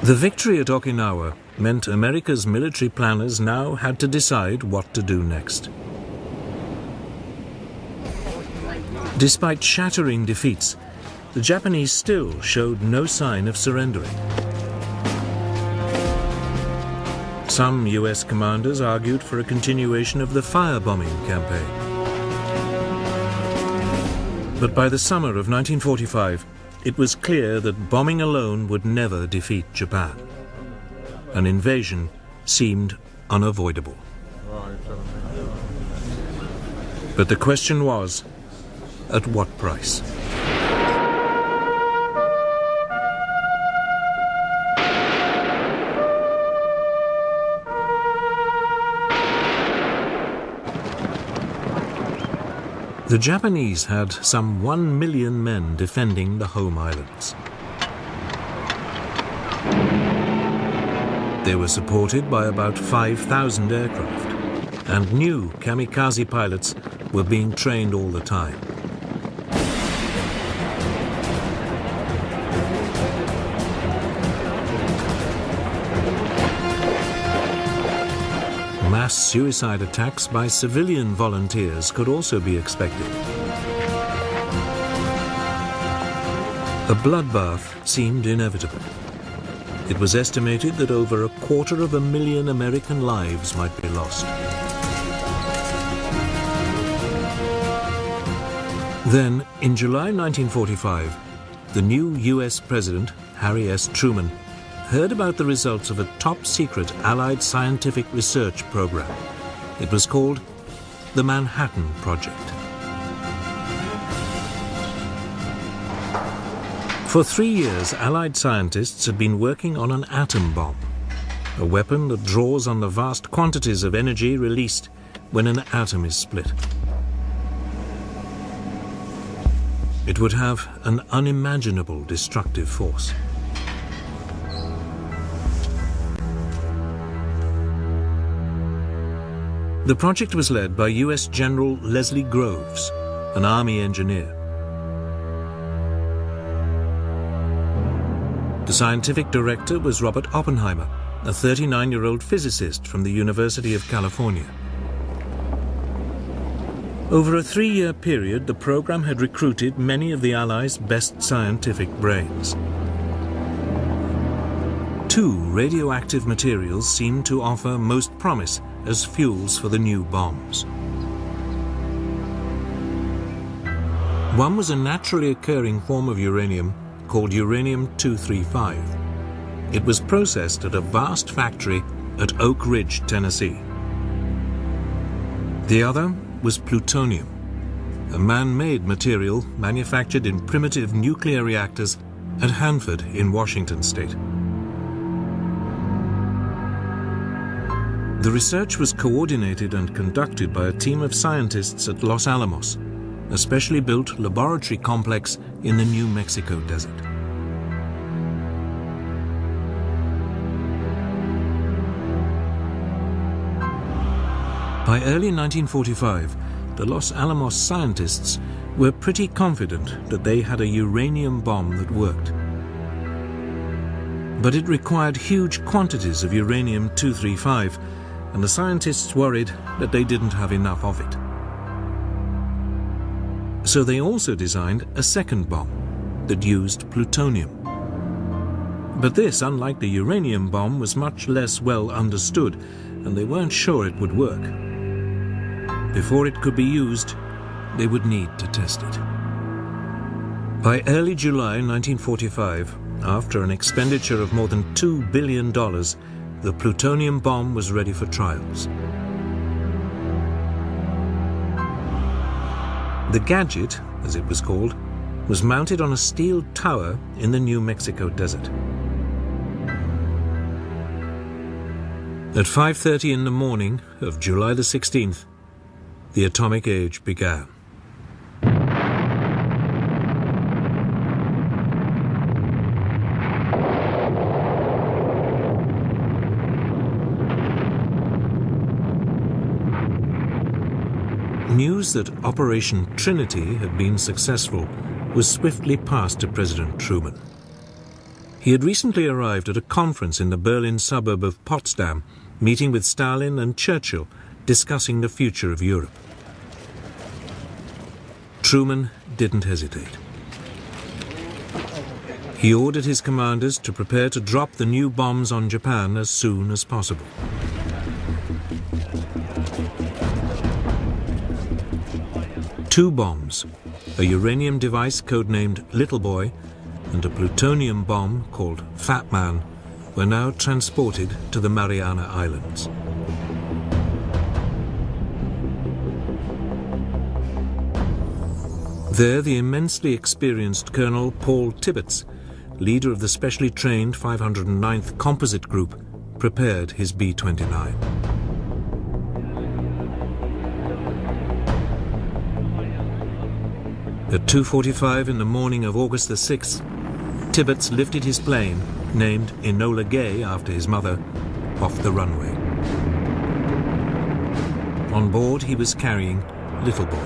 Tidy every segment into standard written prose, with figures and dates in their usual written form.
The victory at Okinawa meant America's military planners now had to decide what to do next. Despite shattering defeats, the Japanese still showed no sign of surrendering. Some US commanders argued for a continuation of the firebombing campaign. But by the summer of 1945, it was clear that bombing alone would never defeat Japan. An invasion seemed unavoidable. But the question was, at what price? The Japanese had some 1 million men defending the home islands. They were supported by about 5,000 aircraft, and new kamikaze pilots were being trained all the time. Mass suicide attacks by civilian volunteers could also be expected. A bloodbath seemed inevitable. It was estimated that over 250,000 American lives might be lost. Then, in July 1945, the new US President, Harry S. Truman, heard about the results of a top-secret Allied scientific research program. It was called the Manhattan Project. For 3 years, Allied scientists had been working on an atom bomb, a weapon that draws on the vast quantities of energy released when an atom is split. It would have an unimaginable destructive force. The project was led by US General Leslie Groves, an Army engineer. The scientific director was Robert Oppenheimer, a 39-year-old physicist from the University of California. Over a 3-year period, the program had recruited many of the Allies' best scientific brains. 2 radioactive materials seemed to offer most promise as fuels for the new bombs. One was a naturally occurring form of uranium called uranium-235. It was processed at a vast factory at Oak Ridge, Tennessee. The other was plutonium, a man-made material manufactured in primitive nuclear reactors at Hanford in Washington state. The research was coordinated and conducted by a team of scientists at Los Alamos, a specially built laboratory complex in the New Mexico desert. By early 1945, the Los Alamos scientists were pretty confident that they had a uranium bomb that worked. But it required huge quantities of uranium-235, and the scientists worried that they didn't have enough of it. So they also designed a second bomb that used plutonium. But this, unlike the uranium bomb, was much less well understood, and they weren't sure it would work. Before it could be used, they would need to test it. By early July 1945, after an expenditure of more than $2 billion, the plutonium bomb was ready for trials. The gadget, as it was called, was mounted on a steel tower in the New Mexico desert. At 5:30 in the morning of July the 16th, the atomic age began. News that Operation Trinity had been successful was swiftly passed to President Truman. He had recently arrived at a conference in the Berlin suburb of Potsdam, meeting with Stalin and Churchill, discussing the future of Europe. Truman didn't hesitate. He ordered his commanders to prepare to drop the new bombs on Japan as soon as possible. Two bombs, a uranium device codenamed Little Boy and a plutonium bomb called Fat Man, were now transported to the Mariana Islands. There, the immensely experienced Colonel Paul Tibbets, leader of the specially trained 509th Composite Group, prepared his B-29. At 2:45 in the morning of August the 6th, Tibbets lifted his plane, named Enola Gay after his mother, off the runway. On board, he was carrying Little Boy.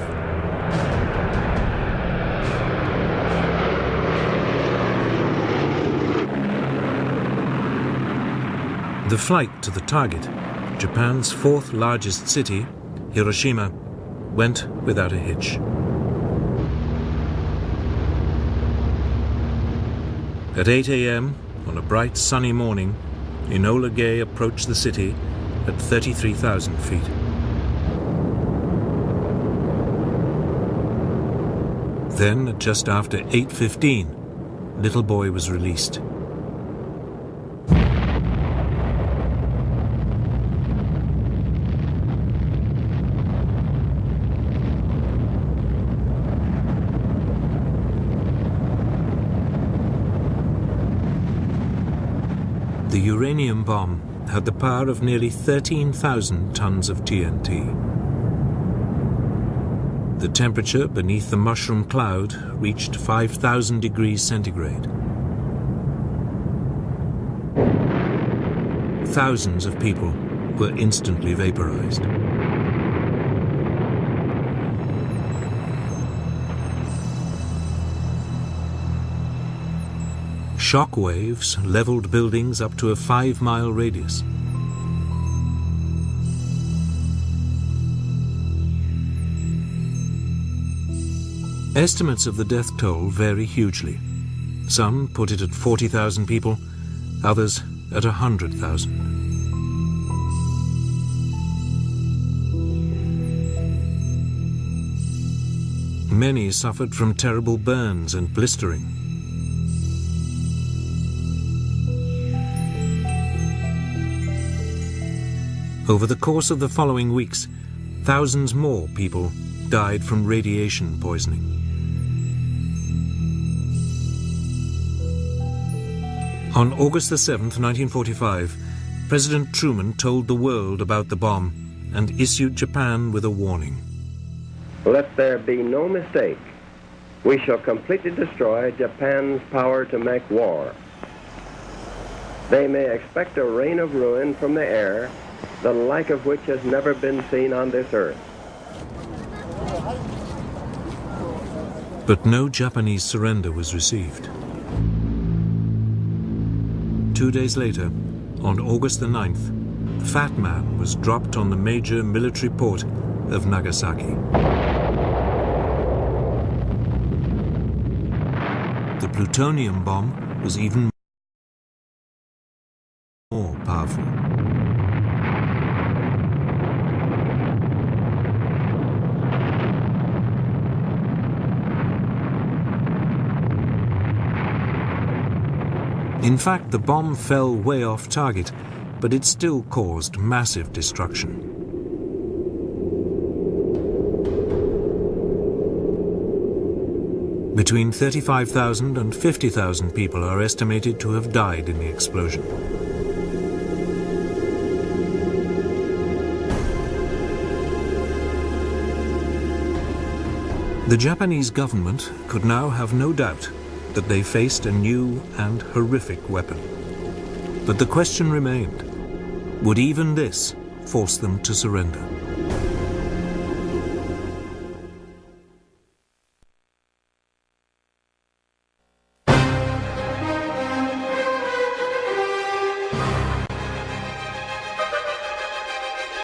The flight to the target, Japan's fourth largest city, Hiroshima, went without a hitch. At 8 a.m. on a bright sunny morning, Enola Gay approached the city at 33,000 feet. Then, at just after 8:15, Little Boy was released. The uranium bomb had the power of nearly 13,000 tons of TNT. The temperature beneath the mushroom cloud reached 5,000 degrees centigrade. Thousands of people were instantly vaporized. Shock waves leveled buildings up to a 5-mile radius. Estimates of the death toll vary hugely. Some put it at 40,000 people, others at 100,000. Many suffered from terrible burns and blistering. Over the course of the following weeks, thousands more people died from radiation poisoning. On August the 7th, 1945, President Truman told the world about the bomb and issued Japan with a warning. Let there be no mistake. We shall completely destroy Japan's power to make war. They may expect a rain of ruin from the air, the like of which has never been seen on this earth. But no Japanese surrender was received. 2 days later, on August the 9th, Fat Man was dropped on the major military port of Nagasaki. The plutonium bomb was even more powerful. In fact, the bomb fell way off target, but it still caused massive destruction. Between 35,000 and 50,000 people are estimated to have died in the explosion. The Japanese government could now have no doubt that they faced a new and horrific weapon. But the question remained, would even this force them to surrender?